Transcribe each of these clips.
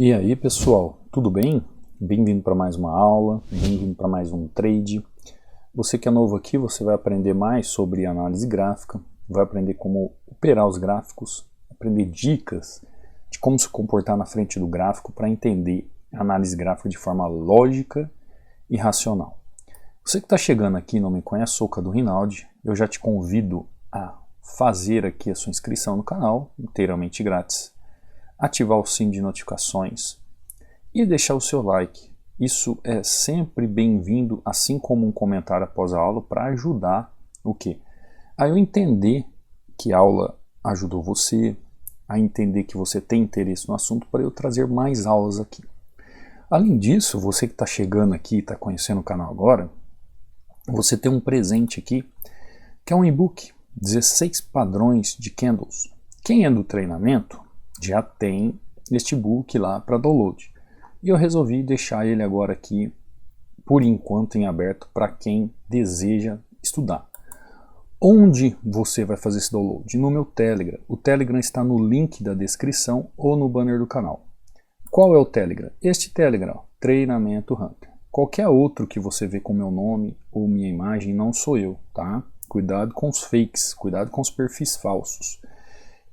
E aí pessoal, tudo bem? Bem-vindo para mais uma aula, bem-vindo para mais um trade. Você que é novo aqui, você vai aprender mais sobre análise gráfica, vai aprender como operar os gráficos, aprender dicas de como se comportar na frente do gráfico para entender a análise gráfica de forma lógica e racional. Você que está chegando aqui e não me conhece, sou o Cadu Rinaldi, eu já te convido a fazer aqui a sua inscrição no canal, inteiramente grátis, ativar o sino de notificações e deixar o seu like. Isso é sempre bem-vindo, assim como um comentário após a aula, para ajudar o quê? A eu entender que a aula ajudou você, a entender que você tem interesse no assunto, para eu trazer mais aulas aqui. Além disso, você que está chegando aqui, está conhecendo o canal agora, você tem um presente aqui, que é um e-book, 16 padrões de candles. Quem é do treinamento já tem este book lá para download. E eu resolvi deixar ele agora aqui, por enquanto, em aberto para quem deseja estudar. Onde você vai fazer esse download? No meu Telegram. O Telegram está no link da descrição ou no banner do canal. Qual é o Telegram? Este Telegram, Treinamento Hunter. Qualquer outro que você vê com meu nome ou minha imagem não sou eu, tá? Cuidado com os fakes, cuidado com os perfis falsos.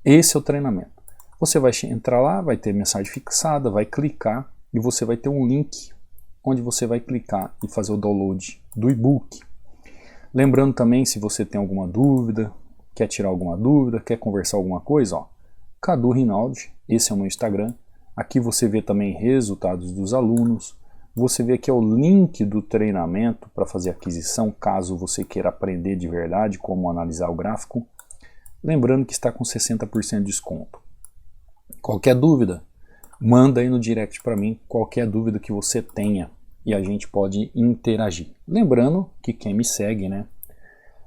Esse é o treinamento. Você vai entrar lá, vai ter mensagem fixada, vai clicar e você vai ter um link onde você vai clicar e fazer o download do e-book. Lembrando também, se você tem alguma dúvida, quer tirar alguma dúvida, quer conversar alguma coisa, ó, Cadu Rinaldi, esse é o meu Instagram. Aqui você vê também resultados dos alunos. Você vê aqui o link do treinamento para fazer aquisição, caso você queira aprender de verdade como analisar o gráfico. Lembrando que está com 60% de desconto. Qualquer dúvida, manda aí no direct para mim, qualquer dúvida que você tenha e a gente pode interagir. Lembrando que quem me segue, né,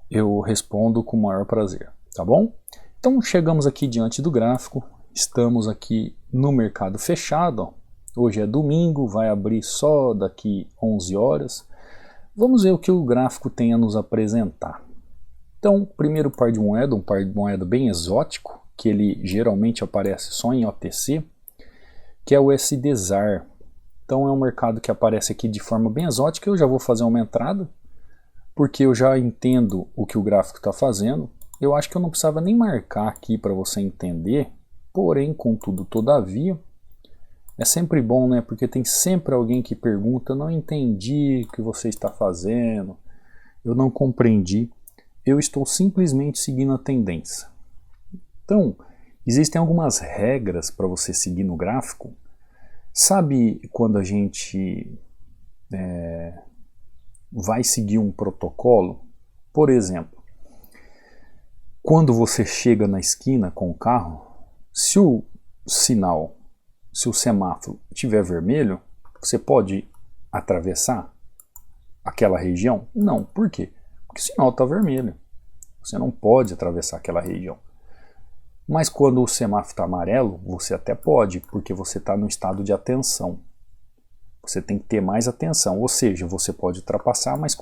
eu respondo com o maior prazer, tá bom? Então chegamos aqui diante do gráfico, estamos aqui no mercado fechado, ó. Hoje é domingo, vai abrir só daqui 11 horas. Vamos ver o que o gráfico tem a nos apresentar. Então, primeiro par de moeda, um par de moeda bem exótico, que ele geralmente aparece só em OTC, que é o USD-ZAR. Então é um mercado que aparece aqui de forma bem exótica. Eu já vou fazer uma entrada, porque eu já entendo o que o gráfico está fazendo. Eu acho que eu não precisava nem marcar aqui para você entender, porém, contudo, todavia, é sempre bom, né? Porque tem sempre alguém que pergunta, não entendi o que você está fazendo, eu não compreendi, eu estou simplesmente seguindo a tendência. Então, existem algumas regras para você seguir no gráfico. Sabe quando a gente vai seguir um protocolo? Por exemplo, quando você chega na esquina com o carro, se o sinal, se o semáforo estiver vermelho, você pode atravessar aquela região? Não. Por quê? Porque o sinal está vermelho. Você não pode atravessar aquela região. Mas quando o semáforo está amarelo, você até pode, porque você está no estado de atenção. Você tem que ter mais atenção, ou seja, você pode ultrapassar, mas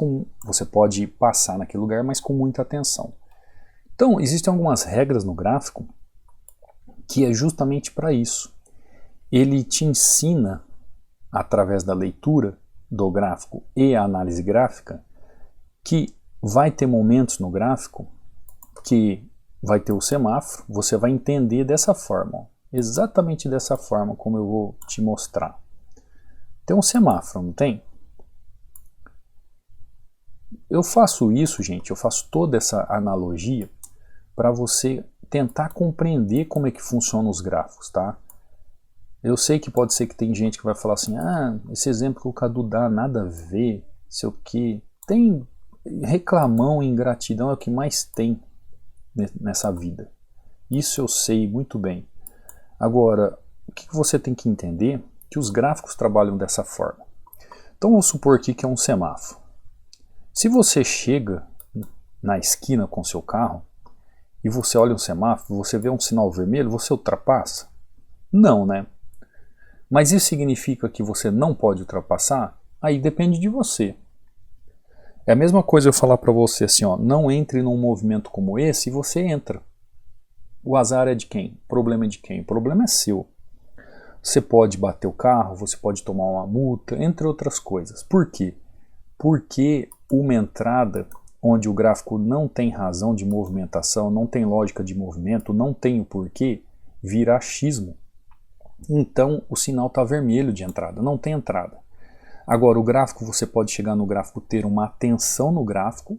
você pode passar naquele lugar, mas com muita atenção. Então, existem algumas regras no gráfico que é justamente para isso. Ele te ensina, através da leitura do gráfico e a análise gráfica, que vai ter momentos no gráfico que vai ter o semáforo, você vai entender dessa forma, ó, exatamente dessa forma como eu vou te mostrar. Tem um semáforo, não tem? Eu faço isso, gente, eu faço toda essa analogia para você tentar compreender como é que funcionam os gráficos, tá? Eu sei que pode ser que tem gente que vai falar assim, ah, esse exemplo que o Cadu dá nada a ver, sei o que. Tem reclamão e ingratidão, é o que mais tem nessa vida. Isso eu sei muito bem. Agora, o que você tem que entender? Que os gráficos trabalham dessa forma. Então vamos supor aqui que é um semáforo. Se você chega na esquina com seu carro e você olha um semáforo, você vê um sinal vermelho, você ultrapassa? Não, né? Mas isso significa que você não pode ultrapassar? Aí depende de você. É a mesma coisa eu falar para você assim, ó, não entre num movimento como esse e você entra. O azar é de quem? O problema é de quem? O problema é seu. você pode bater o carro, você pode tomar uma multa, entre outras coisas. Por quê? Porque uma entrada onde o gráfico não tem razão de movimentação, não tem lógica de movimento, não tem o porquê, vira achismo. Então o sinal está vermelho de entrada, não tem entrada. Agora o gráfico, você pode chegar no gráfico, ter uma atenção no gráfico,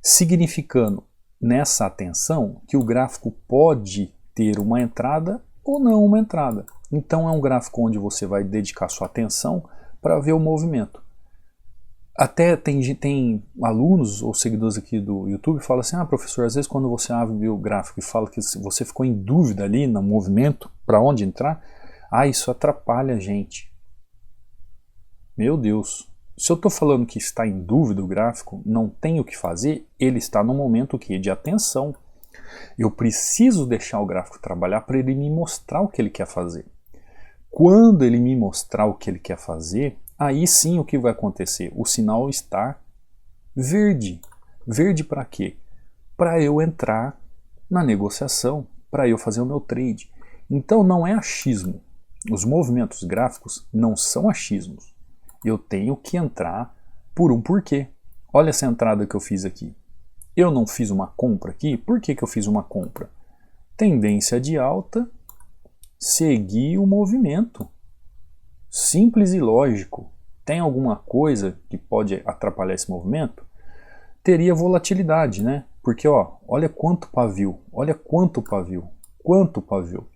significando nessa atenção que o gráfico pode ter uma entrada ou não uma entrada. Então é um gráfico onde você vai dedicar sua atenção para ver o movimento. Até tem alunos ou seguidores aqui do YouTube que falam assim, professor, às vezes quando você abre o gráfico e fala que você ficou em dúvida ali no movimento, para onde entrar, isso atrapalha a gente. Meu Deus, se eu estou falando que está em dúvida o gráfico, não tem o que fazer, ele está no momento de atenção. Eu preciso deixar o gráfico trabalhar para ele me mostrar o que ele quer fazer. Quando ele me mostrar o que ele quer fazer, aí sim o que vai acontecer? O sinal está verde. Verde para quê? Para eu entrar na negociação, para eu fazer o meu trade. Então não é achismo. Os movimentos gráficos não são achismos. Eu tenho que entrar por um porquê. Olha essa entrada que eu fiz aqui. Eu não fiz uma compra aqui. Por que eu fiz uma compra? Tendência de alta, seguir o movimento. Simples e lógico. Tem alguma coisa que pode atrapalhar esse movimento? Teria volatilidade, né? Porque olha quanto pavio, olha quanto pavio, quanto pavio.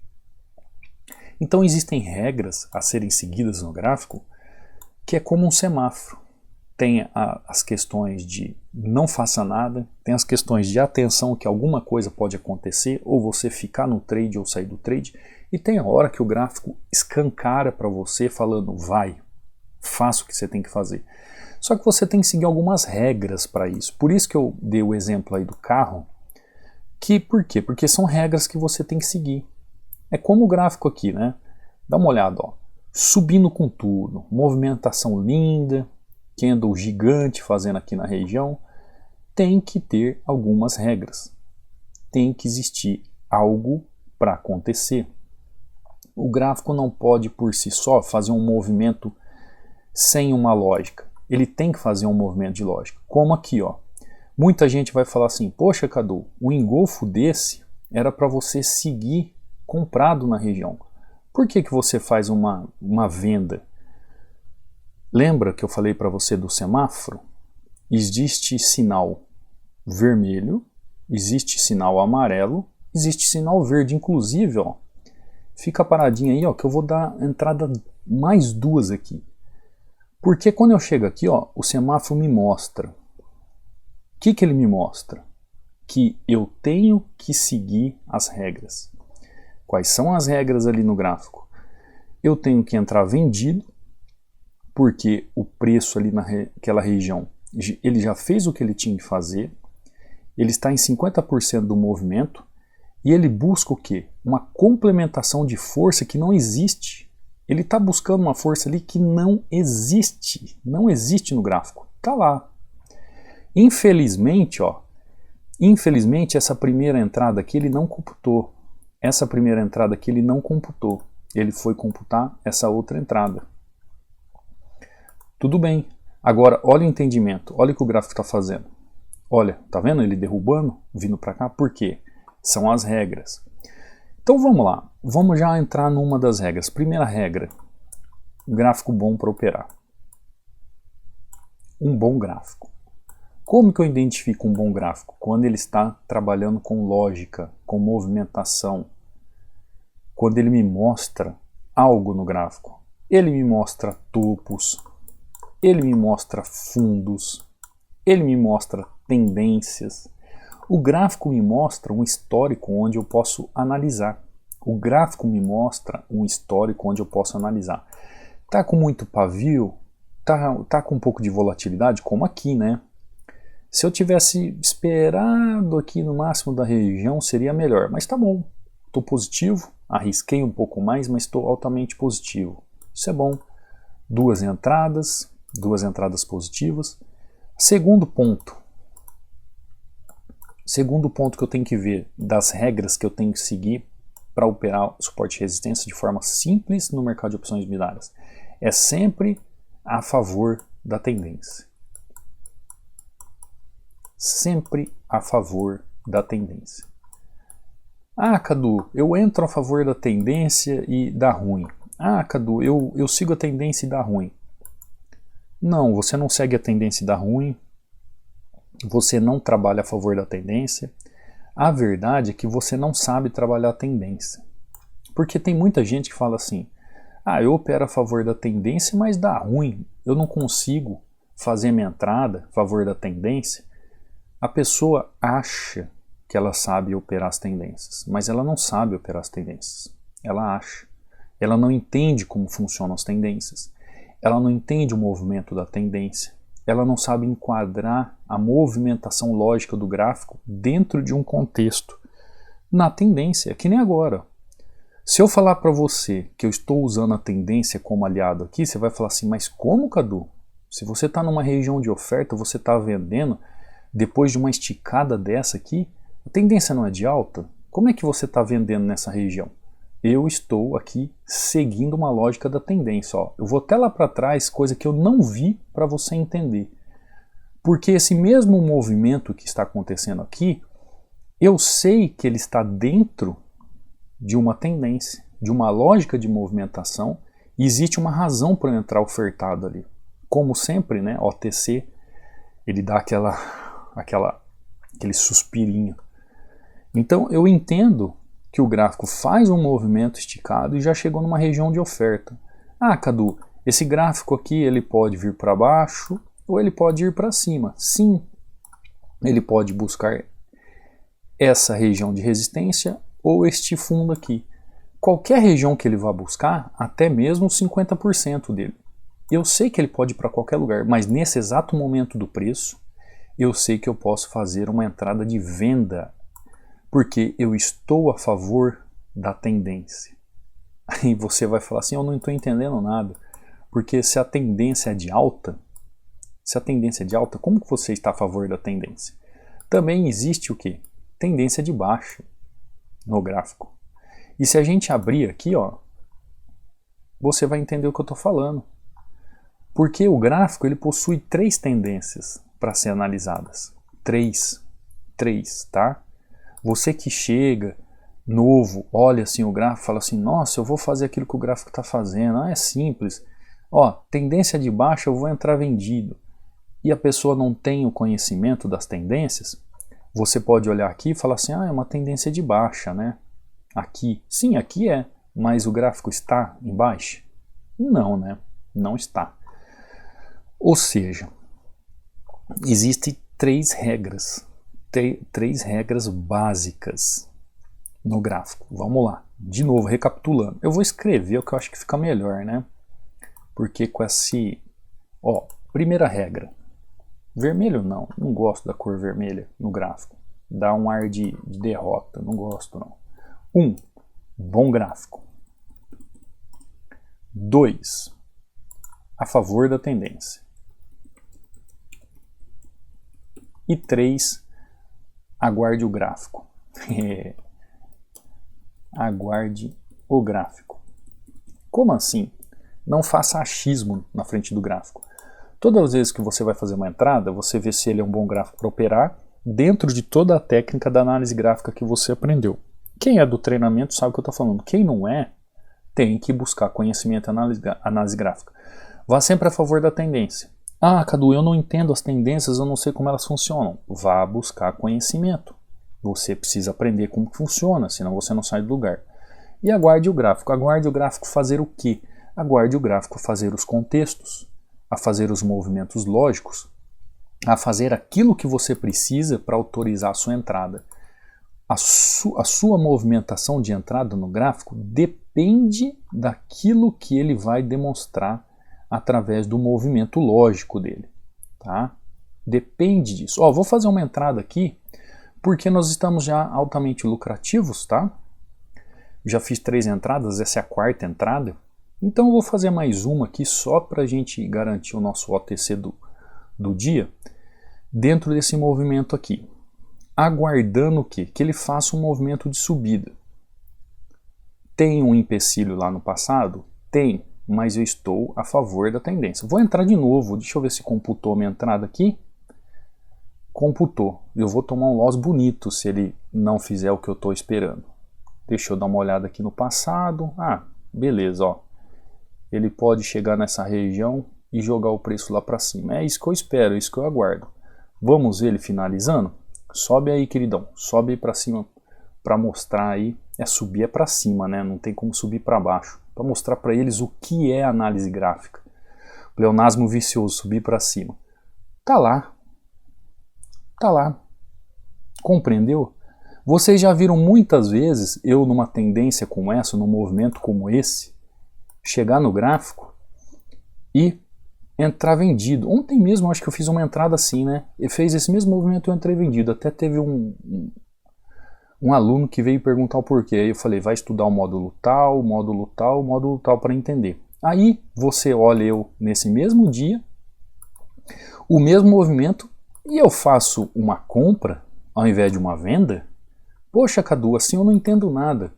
Então existem regras a serem seguidas no gráfico que é como um semáforo. Tem as questões de não faça nada, tem as questões de atenção que alguma coisa pode acontecer, ou você ficar no trade ou sair do trade, e tem a hora que o gráfico escancara para você falando, vai, faça o que você tem que fazer. Só que você tem que seguir algumas regras para isso. Por isso que eu dei o exemplo aí do carro, por quê? Porque são regras que você tem que seguir. É como o gráfico aqui, né? Dá uma olhada, subindo com tudo, movimentação linda, candle gigante fazendo aqui na região, tem que ter algumas regras. Tem que existir algo para acontecer. O gráfico não pode por si só fazer um movimento sem uma lógica. Ele tem que fazer um movimento de lógica. Como aqui, muita gente vai falar assim, poxa Cadu, o engolfo desse era para você seguir comprado na região. Por que você faz uma venda? Lembra que eu falei para você do semáforo? Existe sinal vermelho, existe sinal amarelo, existe sinal verde. Inclusive, fica paradinho aí, que eu vou dar entrada mais duas aqui. Porque quando eu chego aqui, o semáforo me mostra. O que ele me mostra? Que eu tenho que seguir as regras. Quais são as regras ali no gráfico? Eu tenho que entrar vendido, porque o preço ali naquela região, ele já fez o que ele tinha que fazer, ele está em 50% do movimento, e ele busca o quê? Uma complementação de força que não existe. Ele está buscando uma força ali que não existe no gráfico, está lá. Infelizmente, essa primeira entrada aqui ele não computou. Essa primeira entrada aqui ele não computou. Ele foi computar essa outra entrada. Tudo bem. Agora, olha o entendimento. Olha o que o gráfico está fazendo. Olha, tá vendo ele derrubando, vindo para cá? Por quê? São as regras. Então vamos lá. Vamos já entrar numa das regras. Primeira regra. Gráfico bom para operar. Um bom gráfico. Como que eu identifico um bom gráfico? Quando ele está trabalhando com lógica, com movimentação. Quando ele me mostra algo no gráfico. Ele me mostra topos, ele me mostra fundos, ele me mostra tendências. O gráfico me mostra um histórico onde eu posso analisar. O gráfico me mostra um histórico onde eu posso analisar. Tá com muito pavio? Tá com um pouco de volatilidade? Como aqui, né? Se eu tivesse esperado aqui no máximo da região, seria melhor. Mas tá bom, estou positivo, arrisquei um pouco mais, mas estou altamente positivo. Isso é bom. Duas entradas positivas. Segundo ponto que eu tenho que ver das regras que eu tenho que seguir para operar suporte e resistência de forma simples no mercado de opções binárias. É sempre a favor da tendência. Sempre a favor da tendência. Ah, Cadu, eu entro a favor da tendência e dá ruim. Ah, Cadu, eu sigo a tendência e dá ruim. Não, você não segue a tendência e dá ruim. Você não trabalha a favor da tendência. A verdade é que você não sabe trabalhar a tendência. Porque tem muita gente que fala assim, ah, eu opero a favor da tendência, mas dá ruim. Eu não consigo fazer minha entrada a favor da tendência. A pessoa acha que ela sabe operar as tendências, mas ela não sabe operar as tendências. Ela acha. Ela não entende como funcionam as tendências. Ela não entende o movimento da tendência. Ela não sabe enquadrar a movimentação lógica do gráfico dentro de um contexto na tendência, que nem agora. Se eu falar para você que eu estou usando a tendência como aliado aqui, você vai falar assim, mas como, Cadu? Se você está numa região de oferta, você está vendendo, depois de uma esticada dessa aqui, a tendência não é de alta? Como é que você está vendendo nessa região? Eu estou aqui seguindo uma lógica da tendência. Ó. Eu vou até lá para trás, coisa que eu não vi para você entender. Porque esse mesmo movimento que está acontecendo aqui, eu sei que ele está dentro de uma tendência, de uma lógica de movimentação, e existe uma razão para eu entrar ofertado ali. Como sempre, né, OTC, ele dá aquele suspirinho. Então eu entendo que o gráfico faz um movimento esticado e já chegou numa região de oferta. Ah, Cadu, esse gráfico aqui ele pode vir para baixo ou ele pode ir para cima. Sim, ele pode buscar essa região de resistência ou este fundo aqui. Qualquer região que ele vá buscar, até mesmo 50% dele. Eu sei que ele pode ir para qualquer lugar, mas nesse exato momento do preço, eu sei que eu posso fazer uma entrada de venda, porque eu estou a favor da tendência. Aí você vai falar assim, eu não estou entendendo nada, porque se a tendência é de alta, como que você está a favor da tendência? Também existe o quê? Tendência de baixa no gráfico. E se a gente abrir aqui, ó, você vai entender o que eu estou falando. Porque o gráfico ele possui 3 tendências para ser analisadas. 3, tá? Você que chega novo, olha assim o gráfico, fala assim, nossa, eu vou fazer aquilo que o gráfico está fazendo, é simples. Ó, tendência de baixa, eu vou entrar vendido. E a pessoa não tem o conhecimento das tendências, você pode olhar aqui e falar assim, ah, é uma tendência de baixa, né? Aqui, sim, aqui é, mas o gráfico está em baixa? Não, né? Não está. Ou seja, existem 3 regras. 3 regras básicas no gráfico. Vamos lá, de novo, recapitulando. Eu vou escrever o que eu acho que fica melhor, né? Porque com esse... Ó, primeira regra. Vermelho não gosto da cor vermelha no gráfico. Dá um ar de derrota, não gosto não. 1. Bom gráfico. 2. A favor da tendência. E 3. Aguarde o gráfico. Aguarde o gráfico. Como assim? Não faça achismo na frente do gráfico. Todas as vezes que você vai fazer uma entrada, você vê se ele é um bom gráfico para operar dentro de toda a técnica da análise gráfica que você aprendeu. Quem é do treinamento sabe o que eu estou falando. Quem não é, tem que buscar conhecimento e análise gráfica. Vá sempre a favor da tendência. Ah, Cadu, eu não entendo as tendências, eu não sei como elas funcionam. Vá buscar conhecimento. Você precisa aprender como funciona, senão você não sai do lugar. E aguarde o gráfico. Aguarde o gráfico fazer o quê? Aguarde o gráfico fazer os contextos, a fazer os movimentos lógicos, a fazer aquilo que você precisa para autorizar a sua entrada. A sua movimentação de entrada no gráfico depende daquilo que ele vai demonstrar através do movimento lógico dele, tá? Depende disso. Ó, vou fazer uma entrada aqui porque nós estamos já altamente lucrativos, tá? Já fiz 3 entradas, essa é a 4ª entrada. Então eu vou fazer mais uma aqui só para a gente garantir o nosso OTC do dia dentro desse movimento aqui. Aguardando o quê? Que ele faça um movimento de subida. Tem um empecilho lá no passado? Tem, mas eu estou a favor da tendência. Vou entrar de novo, deixa eu ver se computou minha entrada aqui. Computou. Eu vou tomar um loss bonito se ele não fizer o que eu estou esperando. Deixa eu dar uma olhada aqui no passado. Ah, beleza, ó. Ele pode chegar nessa região e jogar o preço lá para cima. É isso que eu espero, é isso que eu aguardo. Vamos ver ele finalizando? Sobe aí, queridão. Sobe aí para cima para mostrar aí. É subir é para cima, né? Não tem como subir para baixo. Para mostrar para eles o que é análise gráfica. Pleonasmo vicioso, subir para cima. Tá lá. Tá lá. Compreendeu? Vocês já viram muitas vezes eu numa tendência como essa, num movimento como esse, chegar no gráfico e entrar vendido. Ontem mesmo acho que eu fiz uma entrada assim, né? E fez esse mesmo movimento e eu entrei vendido. Até teve um aluno que veio perguntar o porquê. Aí eu falei, vai estudar o módulo tal, módulo tal, módulo tal para entender. Aí você olha eu nesse mesmo dia, o mesmo movimento, e eu faço uma compra ao invés de uma venda. Poxa, Cadu, assim eu não entendo nada.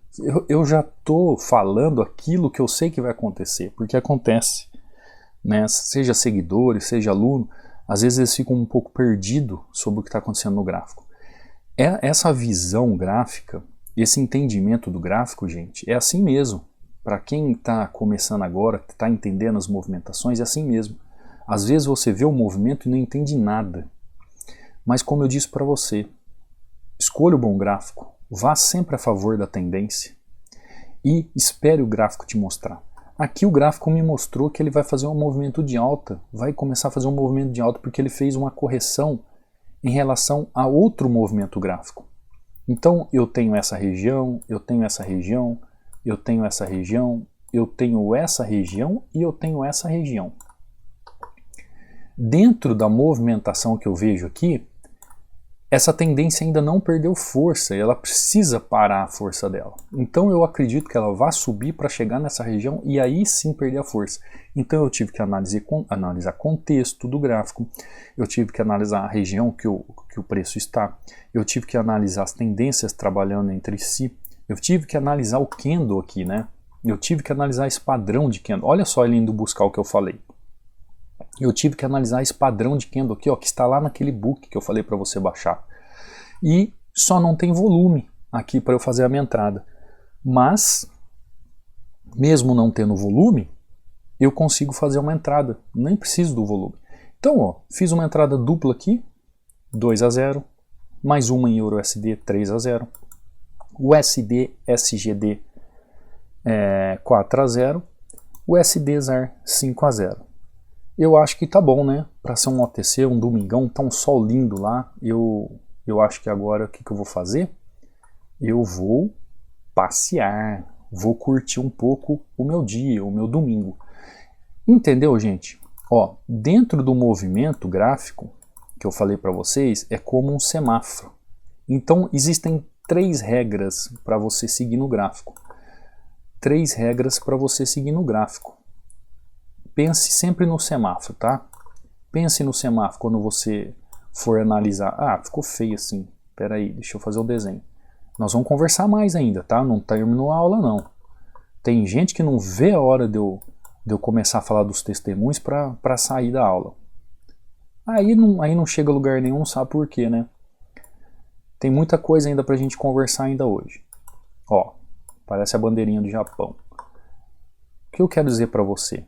Eu já estou falando aquilo que eu sei que vai acontecer, porque acontece. Né? Seja seguidores, seja aluno, às vezes eles ficam um pouco perdidos sobre o que está acontecendo no gráfico. Essa visão gráfica, esse entendimento do gráfico, gente, é assim mesmo. Para quem está começando agora, está entendendo as movimentações, é assim mesmo. Às vezes você vê o movimento e não entende nada. Mas como eu disse para você, escolha o bom gráfico, vá sempre a favor da tendência e espere o gráfico te mostrar. Aqui o gráfico me mostrou que ele vai fazer um movimento de alta, vai começar a fazer um movimento de alta porque ele fez uma correção em relação a outro movimento gráfico. Então eu tenho essa região, eu tenho essa região, eu tenho essa região, eu tenho essa região e eu tenho essa região. Dentro da movimentação que eu vejo aqui, essa tendência ainda não perdeu força, ela precisa parar a força dela. Então eu acredito que ela vai subir para chegar nessa região e aí sim perder a força. Então eu tive que analisar contexto do gráfico, eu tive que analisar a região que o preço está, eu tive que analisar as tendências trabalhando entre si, eu tive que analisar o candle aqui, né? Eu tive que analisar esse padrão de candle. Olha só ele indo buscar o que eu falei. Eu tive que analisar esse padrão de candle aqui, ó, que está lá naquele book que eu falei para você baixar. E só não tem volume aqui para eu fazer a minha entrada. Mas, mesmo não tendo volume, eu consigo fazer uma entrada. Nem preciso do volume. Então, ó, fiz uma entrada dupla aqui, 2-0, mais uma em EURUSD, 3-0. USD, SGD, 4-0. USD, ZAR, 5-0. Eu acho que tá bom, né? Para ser um OTC, um domingão, tá um sol lindo lá. Eu acho que agora o que eu vou fazer? Eu vou passear, vou curtir um pouco o meu dia, o meu domingo. Entendeu, gente? Ó, dentro do movimento gráfico que eu falei para vocês, é como um semáforo. Então existem 3 regras para você seguir no gráfico. 3 regras para você seguir no gráfico. Pense sempre no semáforo, tá? Pense no semáforo quando você for analisar. Ah, ficou feio assim. Espera aí, deixa eu fazer o desenho. Nós vamos conversar mais ainda, tá? Não terminou a aula, não. Tem gente que não vê a hora de eu começar a falar dos testemunhos para sair da aula. Aí não chega a lugar nenhum, sabe por quê, né? Tem muita coisa ainda pra gente conversar ainda hoje. Ó, parece a bandeirinha do Japão. O que eu quero dizer para você?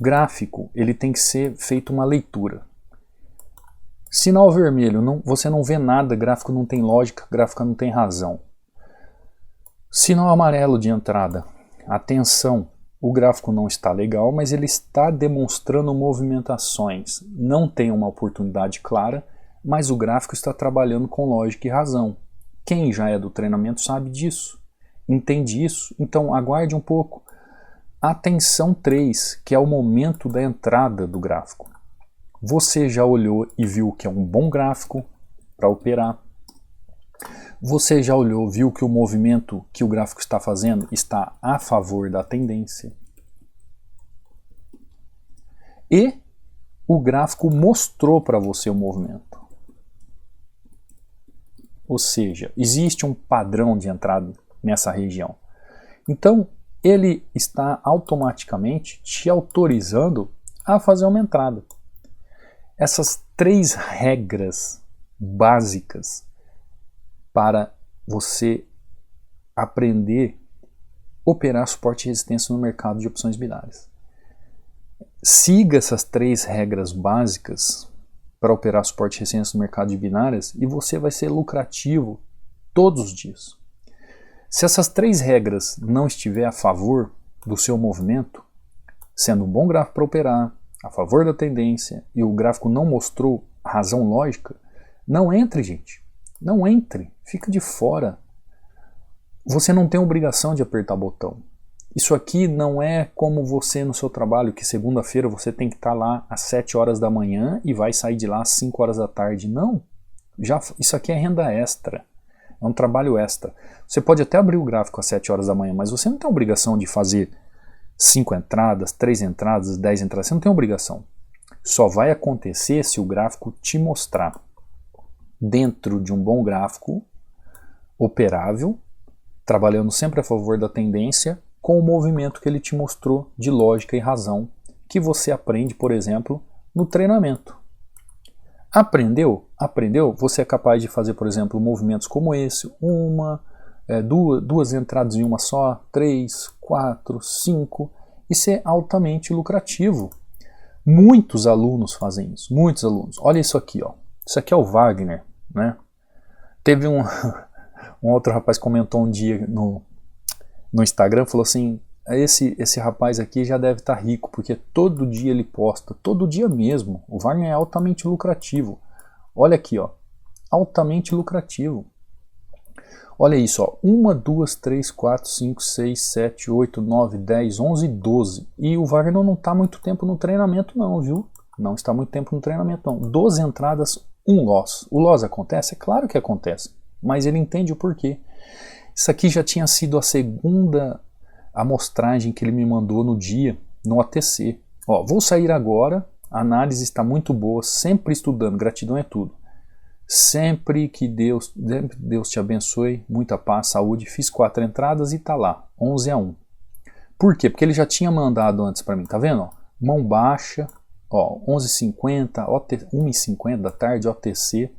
Gráfico, ele tem que ser feito uma leitura. Sinal vermelho, você não vê nada, gráfico não tem lógica, gráfico não tem razão. Sinal amarelo de entrada, atenção, o gráfico não está legal, mas ele está demonstrando movimentações. Não tem uma oportunidade clara, mas o gráfico está trabalhando com lógica e razão. Quem já é do treinamento sabe disso, entende isso, então aguarde um pouco. Atenção 3, que é o momento da entrada do gráfico. Você já olhou e viu que é um bom gráfico para operar. Você já olhou, viu que o movimento que o gráfico está fazendo está a favor da tendência. E o gráfico mostrou para você o movimento. Ou seja, existe um padrão de entrada nessa região. Então, ele está automaticamente te autorizando a fazer uma entrada. Essas 3 regras básicas para você aprender a operar suporte e resistência no mercado de opções binárias. Siga essas 3 regras básicas para operar suporte e resistência no mercado de binárias e você vai ser lucrativo todos os dias. Se essas 3 regras não estiver a favor do seu movimento, sendo um bom gráfico para operar, a favor da tendência, e o gráfico não mostrou razão lógica, não entre, gente. Não entre. Fica de fora. Você não tem obrigação de apertar botão. Isso aqui não é como você no seu trabalho, que segunda-feira você tem que estar lá às 7 horas da manhã e vai sair de lá às 5 horas da tarde. Não. Isso aqui é renda extra. É um trabalho extra. Você pode até abrir o gráfico às 7 horas da manhã, mas você não tem obrigação de fazer 5 entradas, 3 entradas, 10 entradas. Você não tem obrigação. Só vai acontecer se o gráfico te mostrar, dentro de um bom gráfico, operável, trabalhando sempre a favor da tendência, com o movimento que ele te mostrou de lógica e razão, que você aprende, por exemplo, no treinamento. Aprendeu? Aprendeu? Você é capaz de fazer, por exemplo, movimentos como esse, duas entradas em uma só, 3, 4, 5, e ser altamente lucrativo. Muitos alunos fazem isso, muitos alunos. Olha isso aqui, ó. Isso aqui é o Wagner, né? Teve um outro rapaz comentou um dia no Instagram, falou assim, esse rapaz aqui já deve estar rico, porque todo dia ele posta, todo dia mesmo. O Wagner é altamente lucrativo. Olha aqui, ó, altamente lucrativo. Olha isso, ó, 1, 2, 3, 4, 5, 6, 7, 8, 9, 10, 11, 12. E o Wagner não está muito tempo no treinamento não, viu? Não está muito tempo no treinamento não. 12 entradas, 1 loss. O loss acontece? É claro que acontece, mas ele entende o porquê. Isso aqui já tinha sido a segunda amostragem que ele me mandou no dia, no ATC. Ó, vou sair agora, a análise está muito boa, sempre estudando, gratidão é tudo. Sempre que Deus te abençoe, muita paz, saúde. Fiz 4 entradas e tá lá, 11-1. Por quê? Porque ele já tinha mandado antes para mim, tá vendo? Ó, mão baixa, ó, 11h50, 1h50 da tarde, OTC.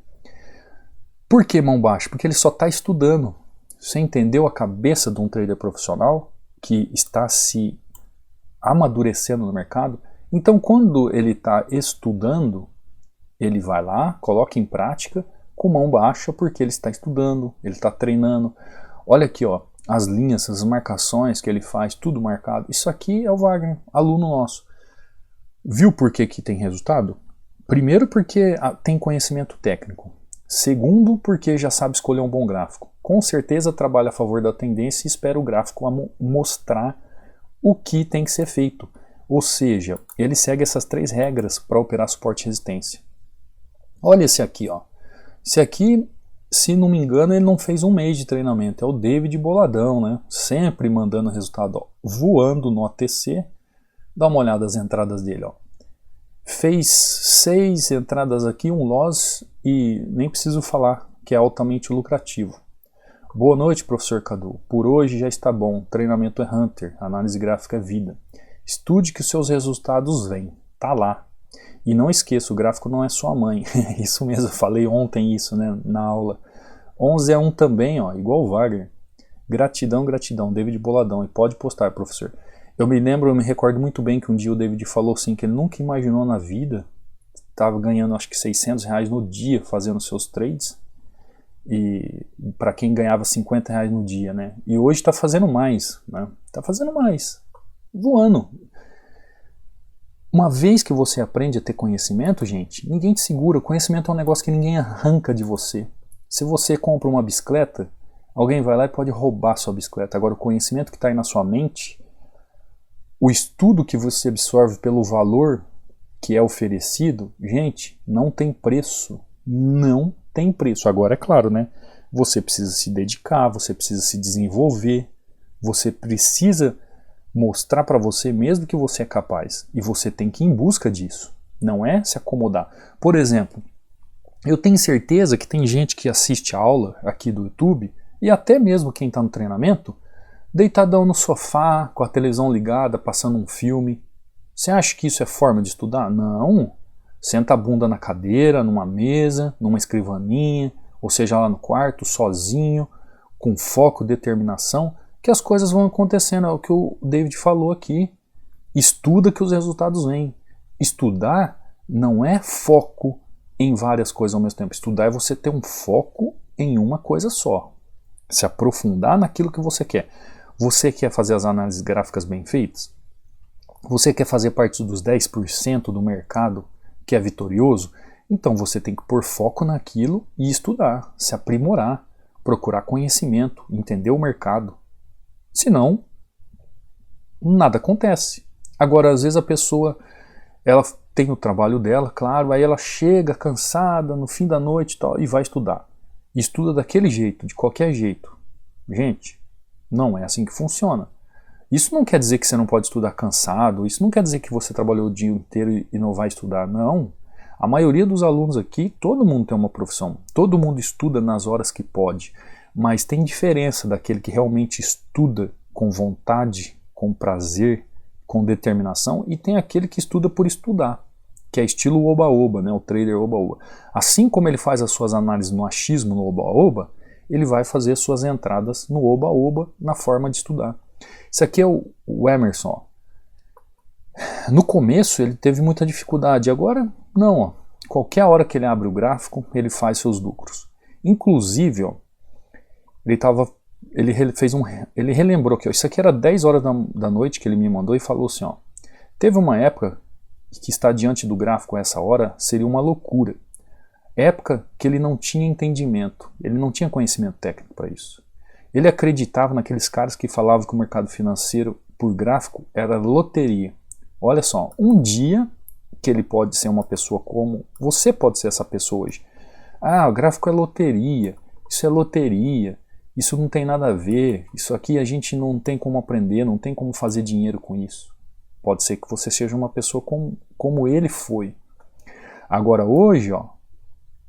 Por que mão baixa? Porque ele só está estudando. Você entendeu a cabeça de um trader profissional que está se amadurecendo no mercado? Então, quando ele está estudando, ele vai lá, coloca em prática com mão baixa, porque ele está estudando, ele está treinando. Olha aqui, ó, as linhas, as marcações que ele faz, tudo marcado. Isso aqui é o Wagner, aluno nosso. Viu por que tem resultado? Primeiro, porque tem conhecimento técnico. Segundo, porque já sabe escolher um bom gráfico. Com certeza trabalha a favor da tendência e espera o gráfico mostrar o que tem que ser feito. Ou seja, ele segue essas 3 regras para operar suporte e resistência. Olha esse aqui, ó. Esse aqui, se não me engano, ele não fez 1 mês de treinamento. É o David Boladão, né? Sempre mandando resultado, ó, voando no ATC. Dá uma olhada nas entradas dele, ó. Fez 6 entradas aqui, 1 loss e nem preciso falar que é altamente lucrativo. Boa noite, professor Cadu. Por hoje já está bom. Treinamento é Hunter, análise gráfica é vida. Estude que os seus resultados vêm. Tá lá. E não esqueça, o gráfico não é sua mãe. Isso mesmo, eu falei ontem isso, né, na aula. 11-1 também, ó, igual o Wagner. Gratidão, gratidão, David Boladão. E pode postar, professor. Eu me recordo muito bem que um dia o David falou assim, que ele nunca imaginou na vida, estava ganhando acho que R$600 no dia fazendo seus trades, e para quem ganhava R$50 no dia, né? E hoje está fazendo mais, né? Está fazendo mais, voando. Uma vez que você aprende a ter conhecimento, gente, ninguém te segura. Conhecimento é um negócio que ninguém arranca de você. Se você compra uma bicicleta, alguém vai lá e pode roubar sua bicicleta. Agora, o conhecimento que está aí na sua mente, o estudo que você absorve pelo valor que é oferecido, gente, não tem preço. Não tem preço. Agora, é claro, né? Você precisa se dedicar, você precisa se desenvolver, você precisa mostrar para você mesmo que você é capaz. E você tem que ir em busca disso. Não é se acomodar. Por exemplo, Eu tenho certeza que tem gente que assiste a aula aqui do YouTube, e até mesmo quem está no treinamento, deitadão no sofá, com a televisão ligada, passando um filme. Você acha que isso é forma de estudar? Não. Senta a bunda na cadeira, numa mesa, numa escrivaninha, ou seja lá no quarto, sozinho, com foco, determinação, que as coisas vão acontecendo. É o que o David falou aqui. Estuda que os resultados vêm. Estudar não é foco em várias coisas ao mesmo tempo. Estudar é você ter um foco em uma coisa só. Se aprofundar naquilo que você quer. Você quer fazer as análises gráficas bem feitas? Você quer fazer parte dos 10% do mercado que é vitorioso? Então você tem que pôr foco naquilo e estudar, se aprimorar, procurar conhecimento, entender o mercado. Senão, nada acontece. Agora, às vezes a pessoa, ela tem o trabalho dela, claro, aí ela chega cansada no fim da noite e vai estudar. E estuda daquele jeito, de qualquer jeito. Gente, não é assim que funciona. Isso não quer dizer que você não pode estudar cansado, isso não quer dizer que você trabalhou o dia inteiro e não vai estudar, não. A maioria dos alunos aqui, todo mundo tem uma profissão, todo mundo estuda nas horas que pode, mas tem diferença daquele que realmente estuda com vontade, com prazer, com determinação, e tem aquele que estuda por estudar, que é estilo oba-oba, né, o trader oba-oba. Assim como ele faz as suas análises no achismo, no oba-oba, ele vai fazer suas entradas no oba-oba na forma de estudar. Isso aqui é o Emerson. Ó. No começo ele teve muita dificuldade, agora não. Ó. Qualquer hora que ele abre o gráfico, ele faz seus lucros. Inclusive, ó, ele relembrou que ó, isso aqui era 10 horas da noite que ele me mandou e falou assim, ó, teve uma época que estar diante do gráfico a essa hora seria uma loucura. Época que ele não tinha entendimento, ele não tinha conhecimento técnico para isso. Ele acreditava naqueles caras que falavam que o mercado financeiro por gráfico era loteria. Olha só, um dia que ele pode ser uma pessoa como você pode ser essa pessoa hoje. Ah, o gráfico é loteria, isso não tem nada a ver, isso aqui a gente não tem como aprender, não tem como fazer dinheiro com isso. Pode ser que você seja uma pessoa como ele foi. Agora hoje, ó,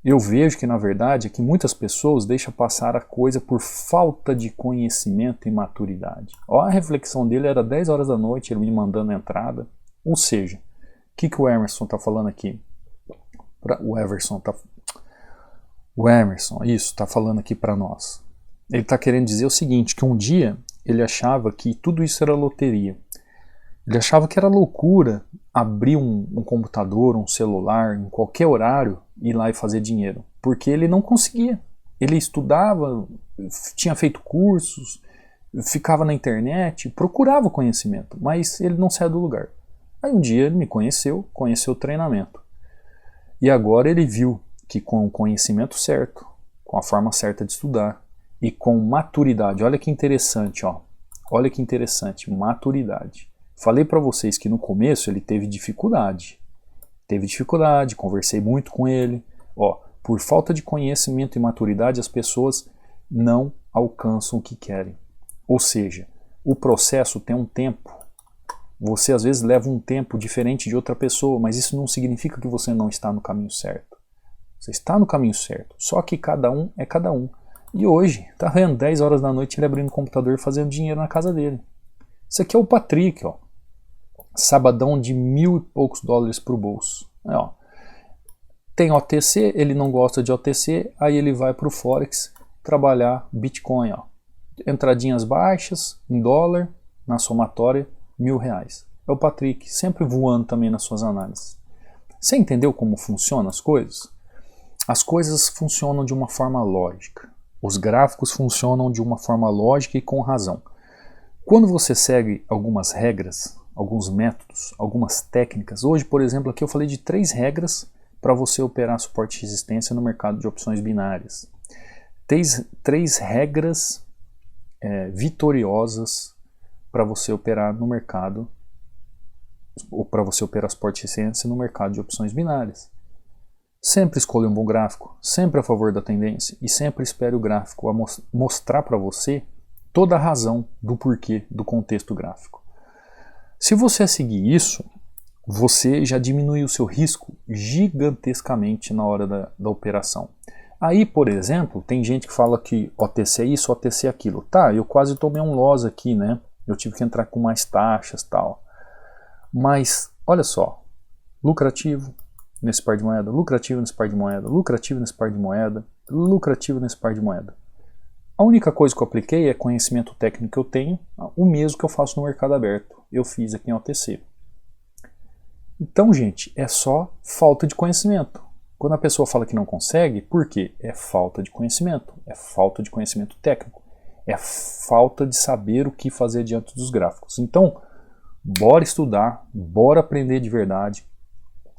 eu vejo que na verdade é que muitas pessoas deixam passar a coisa por falta de conhecimento e maturidade. Ó, a reflexão dele era 10 horas da noite, ele me mandando a entrada. Ou seja, o que o Emerson está falando aqui? O Emerson, isso, está falando aqui para nós. Ele está querendo dizer o seguinte, que um dia ele achava que tudo isso era loteria. Ele achava que era loucura abrir um computador, um celular, em qualquer horário, ir lá e fazer dinheiro. Porque ele não conseguia. Ele estudava, tinha feito cursos, ficava na internet, procurava conhecimento, mas ele não saía do lugar. Aí um dia ele me conheceu o treinamento. E agora ele viu que com o conhecimento certo, com a forma certa de estudar e com maturidade, olha que interessante, ó. Olha que interessante, maturidade. Falei para vocês que no começo ele teve dificuldade, conversei muito com ele. Ó, por falta de conhecimento e maturidade as pessoas não alcançam o que querem. Ou seja, o processo tem um tempo. Você às vezes leva um tempo diferente de outra pessoa, mas isso não significa que você não está no caminho certo. Você está no caminho certo, só que cada um é cada um. E hoje, tá vendo, 10 horas da noite ele abrindo o computador e fazendo dinheiro na casa dele. Isso aqui é o Patrick, ó. Sabadão de $1.000 e poucos pro bolso. É, ó. Tem OTC, ele não gosta de OTC, aí ele vai para o Forex trabalhar Bitcoin. Ó. Entradinhas baixas, em dólar, na somatória, R$1.000. É o Patrick, sempre voando também nas suas análises. Você entendeu como funcionam as coisas? As coisas funcionam de uma forma lógica. Os gráficos funcionam de uma forma lógica e com razão. Quando você segue algumas regras, alguns métodos, algumas técnicas. Hoje, por exemplo, aqui eu falei de 3 regras para você operar suporte e resistência no mercado de opções binárias. 3 regras vitoriosas para você operar no mercado, ou para você operar suporte e resistência no mercado de opções binárias. Sempre escolha um bom gráfico, sempre a favor da tendência, e sempre espere o gráfico a mostrar para você toda a razão do porquê do contexto gráfico. Se você seguir isso, você já diminui o seu risco gigantescamente na hora da operação. Aí, por exemplo, tem gente que fala que OTC é isso, OTC é aquilo. Tá, eu quase tomei um loss aqui, né? Eu tive que entrar com mais taxas e tal. Mas, olha só, lucrativo nesse par de moeda, lucrativo nesse par de moeda, lucrativo nesse par de moeda, lucrativo nesse par de moeda. A única coisa que eu apliquei é conhecimento técnico que eu tenho, o mesmo que eu faço no mercado aberto. Eu fiz aqui em OTC. Então, gente, é só falta de conhecimento. Quando a pessoa fala que não consegue, por quê? É falta de conhecimento técnico, é falta de saber o que fazer diante dos gráficos. Então, bora estudar, bora aprender de verdade,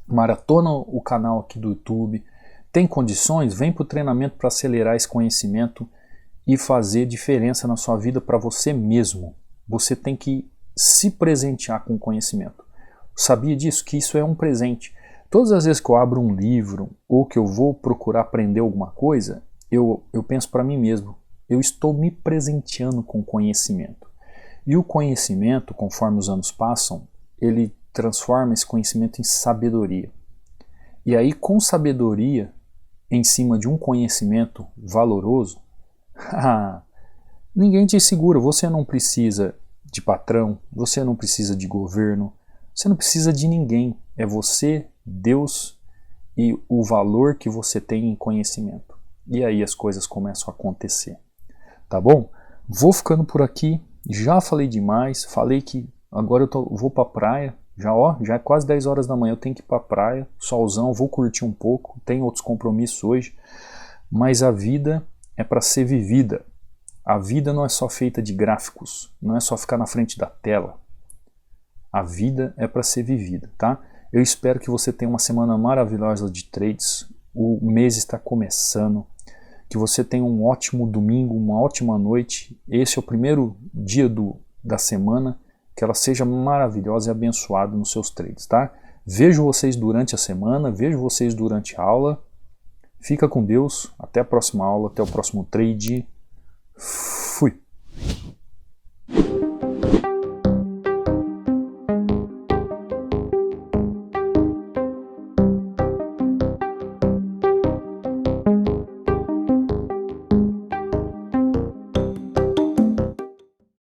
maratona o canal aqui do YouTube, tem condições? Vem para o treinamento para acelerar esse conhecimento e fazer diferença na sua vida para você mesmo. Você tem que se presentear com conhecimento. Sabia disso? Que isso é um presente. Todas as vezes que eu abro um livro ou que eu vou procurar aprender alguma coisa, eu penso para mim mesmo, eu estou me presenteando com conhecimento. E o conhecimento, conforme os anos passam, ele transforma esse conhecimento em sabedoria. E aí, com sabedoria, em cima de um conhecimento valoroso, ninguém te segura. Você não precisa de patrão, você não precisa de governo, você não precisa de ninguém. É você, Deus e o valor que você tem em conhecimento. E aí as coisas começam a acontecer. Tá bom? Vou ficando por aqui. Já falei demais. Falei que agora vou pra praia. Já é quase 10 horas da manhã. Eu tenho que ir pra praia. Solzão, vou curtir um pouco. Tenho outros compromissos hoje. Mas a vida é para ser vivida. A vida não é só feita de gráficos. Não é só ficar na frente da tela. A vida é para ser vivida, tá? Eu espero que você tenha uma semana maravilhosa de trades. O mês está começando. Que você tenha um ótimo domingo, uma ótima noite. Esse é o primeiro dia da semana. Que ela seja maravilhosa e abençoada nos seus trades, tá? Vejo vocês durante a semana, vejo vocês durante a aula. Fica com Deus. Até a próxima aula, até o próximo trade.